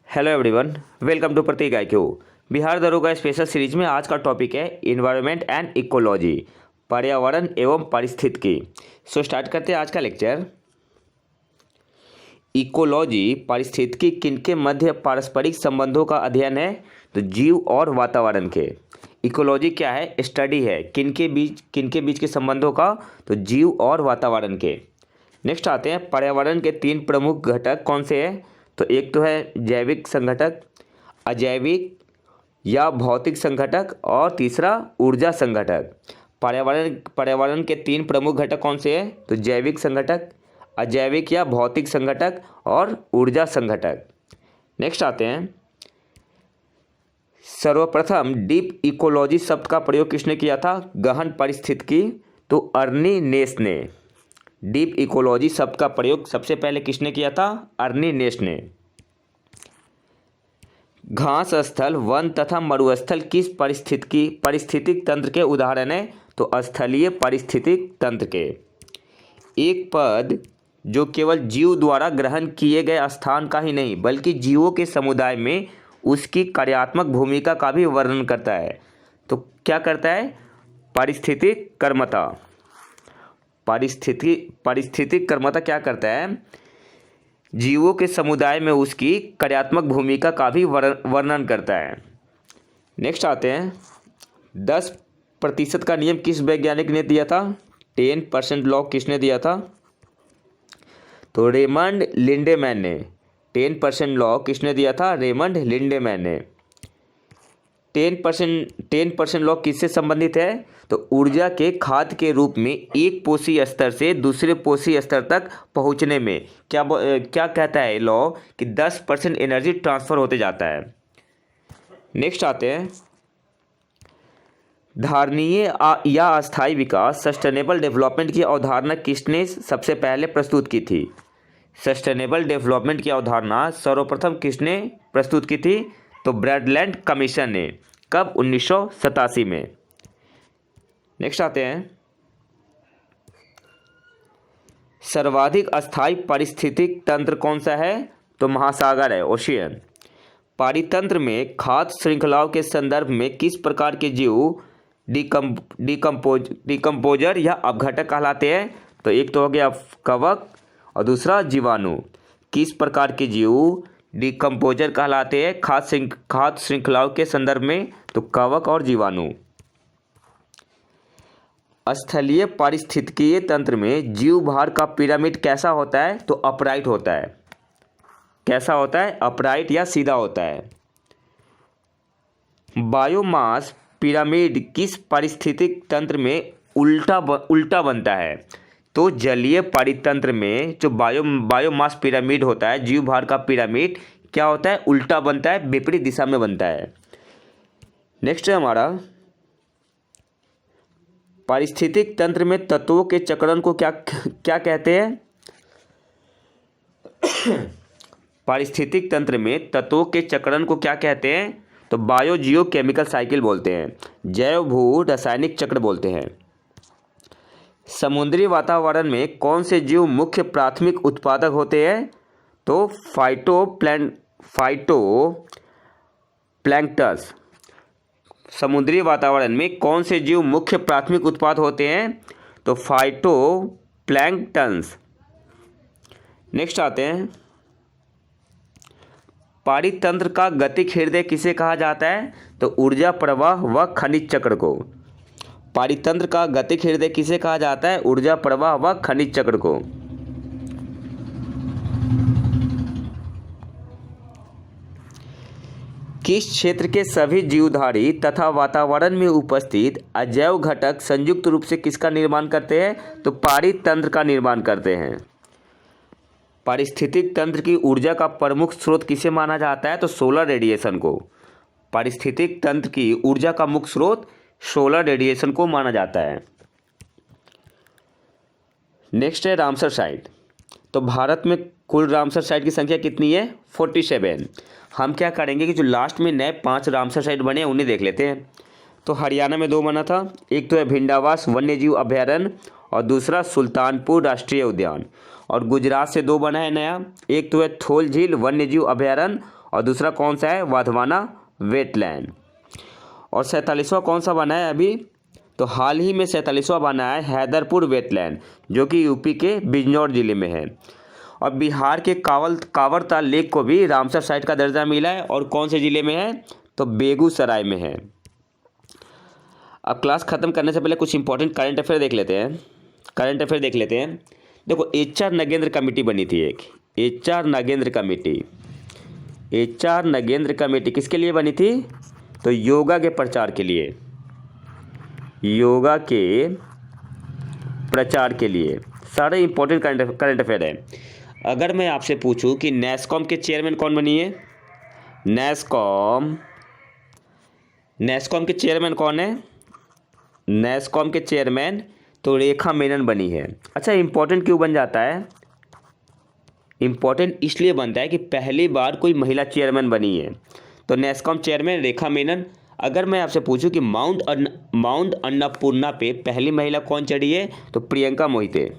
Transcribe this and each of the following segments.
Hello everyone, welcome to Prateek IQ। Bihar दरोगा special series में आज का टॉपिक है इन्वायरमेंट एंड इकोलॉजी, पर्यावरण एवं पारिस्थितिकी। स्टार्ट करते हैं आज का लेक्चर। इकोलॉजी पारिस्थितिकी किनके मध्य पारस्परिक संबंधों का अध्ययन है? तो जीव और वातावरण के। इकोलॉजी क्या है? स्टडी है किनके बीच के संबंधों का? तो जीव और वातावरण के। नेक्स्ट आते हैं, पर्यावरण के 3 प्रमुख घटक कौन से हैं? तो एक तो है जैविक संघटक, अजैविक या भौतिक संघटक, और तीसरा ऊर्जा संघटक। पर्यावरण के 3 प्रमुख घटक कौन से हैं? तो जैविक संघटक, अजैविक या भौतिक संघटक और ऊर्जा संघटक। नेक्स्ट आते हैं, सर्वप्रथम डीप इकोलॉजी शब्द का प्रयोग किसने किया था? गहन पारिस्थितिकी, तो अर्नी नेस ने। डीप इकोलॉजी शब्द का प्रयोग सबसे पहले किसने किया था? अर्नी नेस ने। घास स्थल, वन तथा मरुस्थल किस पारिस्थितिक तंत्र के उदाहरण है? तो स्थलीय पारिस्थितिक तंत्र के। एक पद जो केवल जीव द्वारा ग्रहण किए गए स्थान का ही नहीं बल्कि जीवों के समुदाय में उसकी कार्यात्मक भूमिका का भी वर्णन करता है। तो क्या करता है? पारिस्थितिक कर्मता। पारिस्थितिक कर्मता क्या करता है? जीवों के समुदाय में उसकी कार्यात्मक भूमिका का भी वर्णन करता है। नेक्स्ट आते हैं, 10% का नियम किस वैज्ञानिक ने दिया था? 10% लॉ किसने दिया था? तो रेमंड लिंडेमैन ने। 10% लॉ किसने दिया था? रेमंड लिंडेमैन ने। 10% लॉ किससे संबंधित है? तो ऊर्जा के खाद के रूप में एक पोषी स्तर से दूसरे पोषी स्तर तक पहुंचने में क्या कहता है लॉ? कि 10% एनर्जी ट्रांसफ़र होते जाता है। नेक्स्ट आते हैं, धारणीय या अस्थायी विकास, सस्टेनेबल डेवलपमेंट की अवधारणा किसने सबसे पहले प्रस्तुत की थी? सस्टेनेबल डेवलपमेंट की अवधारणा सर्वप्रथम किसने प्रस्तुत की थी? तो ब्रैडलैंड कमीशन ने। कब? 1987 में। नेक्स्ट आते हैं, सर्वाधिक अस्थायी पारिस्थितिक तंत्र कौन सा है? तो महासागर है, ओशियन। पारितंत्र में खाद्य श्रृंखलाओं के संदर्भ में किस प्रकार के जीव डिकम्पोजर या अपघटक कहलाते हैं? तो एक तो हो गया कवक और दूसरा जीवाणु। किस प्रकार के जीव डिकम्पोजर कहलाते हैं खाद्य श्रृंखलाओं के संदर्भ में? तो कवक और जीवाणु। स्थलीय पारिस्थितिकीय तंत्र में जीव भार का पिरामिड कैसा होता है? तो अपराइट होता है। कैसा होता है? अपराइट या सीधा होता है। बायोमास पिरामिड किस पारिस्थितिक तंत्र में उल्टा बनता है? तो जलीय पारितंत्र में जो बायोमास पिरामिड होता है, जीव भार का पिरामिड क्या होता है? उल्टा बनता है, विपरीत दिशा में बनता है। नेक्स्ट है हमारा, पारिस्थितिक तंत्र में तत्वों के चक्रण को क्या कहते हैं? पारिस्थितिक तंत्र में तत्वों के चक्रण को क्या कहते हैं? तो बायोजियो केमिकल साइकिल बोलते हैं, जैव भू रासायनिक चक्र बोलते हैं। समुद्री वातावरण में कौन से जीव मुख्य प्राथमिक उत्पादक होते हैं? तो फाइटोप्लैंक्टस। समुद्री वातावरण में कौन से जीव मुख्य प्राथमिक उत्पाद होते हैं? तो फाइटोप्लैंक्टन्स। नेक्स्ट आते हैं, पारितंत्र का गतिक हृदय किसे कहा जाता है? तो ऊर्जा प्रवाह व खनिज चक्र को। पारितंत्र का गतिक हृदय किसे कहा जाता है? ऊर्जा प्रवाह व खनिज चक्र को। किस क्षेत्र के सभी जीवधारी तथा वातावरण में उपस्थित अजैव घटक संयुक्त रूप से किसका निर्माण करते हैं? तो पारितंत्र का निर्माण करते हैं। पारिस्थितिक तंत्र की ऊर्जा का प्रमुख स्रोत किसे माना जाता है? तो सोलर रेडिएशन को। पारिस्थितिक तंत्र की ऊर्जा का मुख्य स्रोत सोलर रेडिएशन को माना जाता है। नेक्स्ट है रामसर साइट। तो भारत में कुल रामसर साइट की संख्या कितनी है? 47। हम क्या करेंगे कि जो लास्ट में नए 5 रामसर साइट बने हैं उन्हें देख लेते हैं। तो हरियाणा में 2 बना था, एक तो है भिंडावास वन्यजीव अभयारण्य और दूसरा सुल्तानपुर राष्ट्रीय उद्यान। और गुजरात से 2 बना है नया, एक तो है थोल झील वन्यजीव अभयारण्य और दूसरा कौन सा है, वाधवाना वेटलैंड। और 47वां कौन सा बना है अभी, तो हाल ही में 47वां बना है हैदरपुर वेटलैंड, जो कि यूपी के बिजनौर जिले में है। और बिहार के कांवरताल लेक को भी रामसर साइट का दर्जा मिला है, और कौन से ज़िले में है, तो बेगूसराय में है। अब क्लास ख़त्म करने से पहले कुछ इंपॉर्टेंट करंट अफेयर देख लेते हैं। देखो, HR नगेंद्र कमेटी बनी थी एक, HR नगेंद्र कमेटी किसके लिए बनी थी, तो योगा के प्रचार के लिए, सारे इंपॉर्टेंट करंट अफेयर है। अगर मैं आपसे पूछूं कि नेस्कॉम के चेयरमैन कौन बनी है, नेस्कॉम के चेयरमैन कौन है, नेस्कॉम के चेयरमैन तो रेखा मेनन बनी है। अच्छा, इंपॉर्टेंट क्यों बन जाता है, इंपॉर्टेंट इसलिए बनता है कि पहली बार कोई महिला चेयरमैन बनी है, तो नेस्कॉम चेयरमैन रेखा मेनन। अगर मैं आपसे पूछूं कि माउंट अन्नपूर्णा पे पहली महिला कौन चढ़ी है, तो प्रियंका मोहिते।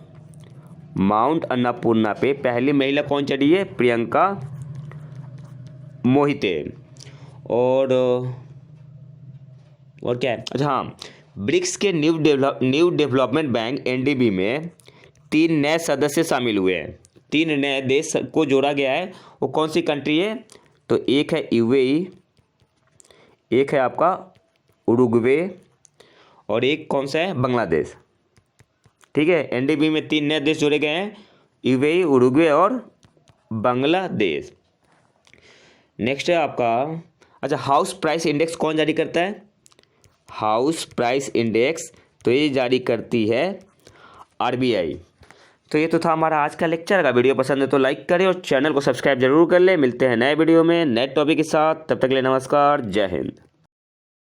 माउंट अन्नपूर्णा पे पहली महिला कौन चढ़ी है, प्रियंका मोहिते। और क्या है, अच्छा हाँ, ब्रिक्स के न्यू डेवलपमेंट बैंक NDB में 3 नए सदस्य शामिल हुए हैं, 3 नए देश को जोड़ा गया है। वो कौन सी कंट्री है, तो एक है UAE, एक है आपका उरुग्वे, और एक कौन सा है, बांग्लादेश। ठीक है, NDB में 3 नए देश जोड़े गए हैं, UAE, उरुग्वे और बांग्लादेश। नेक्स्ट है आपका, अच्छा, हाउस प्राइस इंडेक्स कौन जारी करता है, हाउस प्राइस इंडेक्स तो ये जारी करती है RBI। तो ये तो था हमारा आज का लेक्चर। अगर वीडियो पसंद है तो लाइक करें और चैनल को सब्सक्राइब जरूर कर लें। मिलते हैं नए वीडियो में नए टॉपिक के साथ, तब तक के लिए नमस्कार, जय हिंद।